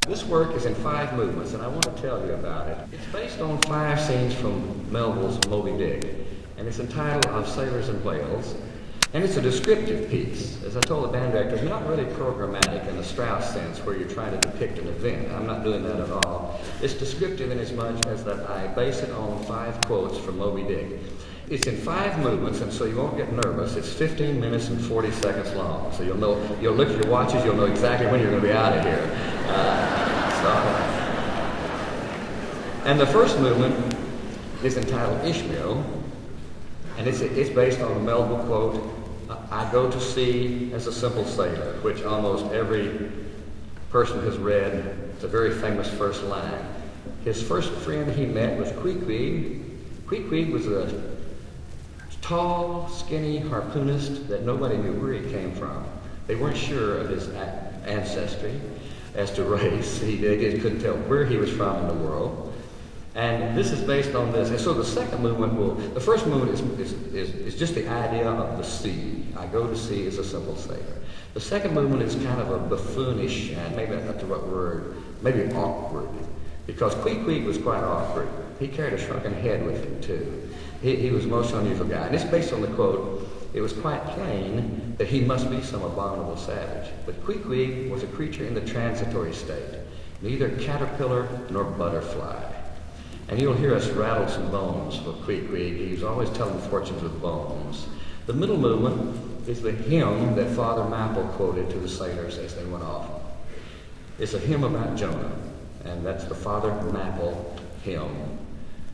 This work is in 5 movements, and I want to tell you about it. It's based on 5 scenes from Melville's Moby Dick, and it's entitled Of Sailors and Whales, and it's a descriptive piece. As I told the band director, it's not really programmatic in the Strauss sense where you're trying to depict an event. I'm not doing that at all. It's descriptive in as much as that I base it on 5 quotes from Moby Dick. It's in 5 movements, and so you won't get nervous. It's 15 minutes and 40 seconds long, so you'll look at your watches, you'll know exactly when you're going to be out of here. And the first movement is entitled Ishmael, and it's based on a Melville quote, "I go to sea as a simple sailor," which almost every person has read. It's a very famous first line. His first friend he met was Queequeg. Queequeg was a tall, skinny harpoonist that nobody knew where he came from. They weren't sure of his ancestry as to race. They just couldn't tell where he was from in the world. And this is based on this. And so the second movement the first movement is just the idea of the sea. I go to sea as a simple sailor. The second movement is kind of a buffoonish, and maybe that's not the right word, maybe awkward, because Queequeg was quite awkward. He carried a shrunken head with him too. He was a most unusual guy. And it's based on the quote, "It was quite plain that he must be some abominable savage. But Queequeg was a creature in the transitory state, neither caterpillar nor butterfly." And you'll hear us rattle some bones for Queequeg. He was always telling fortunes with bones. The middle movement is the hymn that Father Maple quoted to the sailors as they went off. It's a hymn about Jonah, and that's the Father Maple hymn.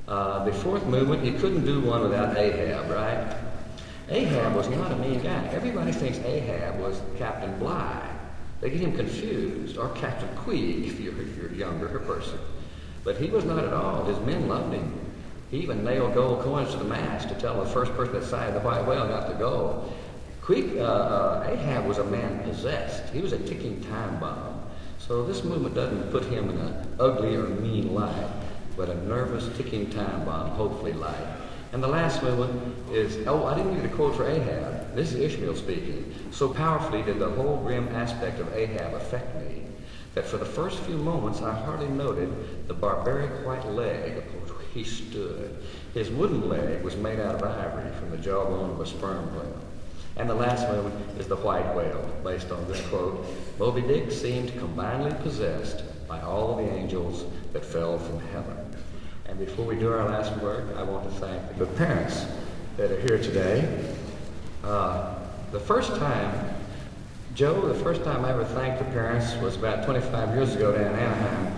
The fourth movement, you couldn't do one without Ahab, right? Ahab was not a mean guy. Everybody thinks Ahab was Captain Bligh. They get him confused, or Captain Queeg if you're a younger person. But he was not at all. His men loved him. He even nailed gold coins to the mast to tell the first person that sighted the white whale got the gold. Ahab was a man possessed. He was a ticking time bomb. So this movement doesn't put him in an ugly or mean light, but a nervous ticking time bomb, hopefully light. And the last movement is, I didn't give you the quote for Ahab. This is Ishmael speaking. "So powerfully did the whole grim aspect of Ahab affect me, that for the first few moments I hardly noted the barbaric white leg upon which he stood. His wooden leg was made out of ivory from the jawbone of a sperm whale." And the last movement is the white whale, based on this quote, "Moby Dick seemed combinedly possessed by all the angels that fell from heaven." And before we do our last word, I want to thank the parents that are here today. The first time I ever thanked the parents was about 25 years ago down in Anaheim.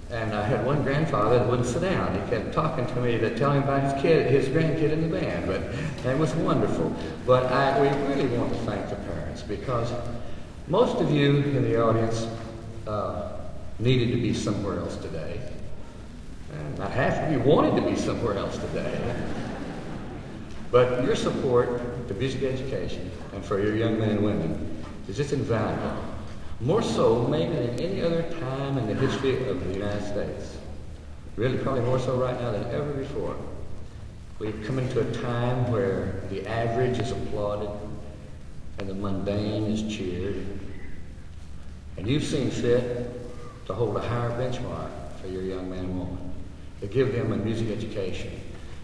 And I had one grandfather that wouldn't sit down. He kept talking to me, telling about his grandkid in the band, but it was wonderful. But we really want to thank the parents, because most of you in the audience needed to be somewhere else today. And not half of you wanted to be somewhere else today. But your support to music education and for your young men and women is just invaluable. More so maybe than any other time in the history of the United States. Really, probably more so right now than ever before. We've come into a time where the average is applauded and the mundane is cheered. And you've seen fit to hold a higher benchmark for your young man and woman, to give them a music education.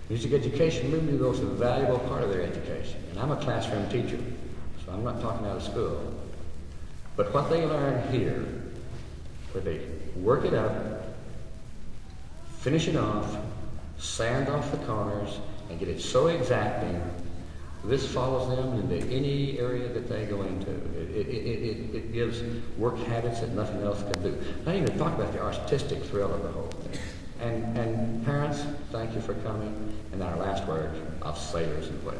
Music education really is the most valuable part of their education. And I'm a classroom teacher, so I'm not talking out of school. But what they learn here, where they work it up, finish it off, sand off the corners, and get it so exacting, this follows them into any area that they go into. It gives work habits that nothing else can do. Not even to talk about the artistic thrill of the whole thing. And parents, thank you for coming. And our last word, of Sailors and Whales.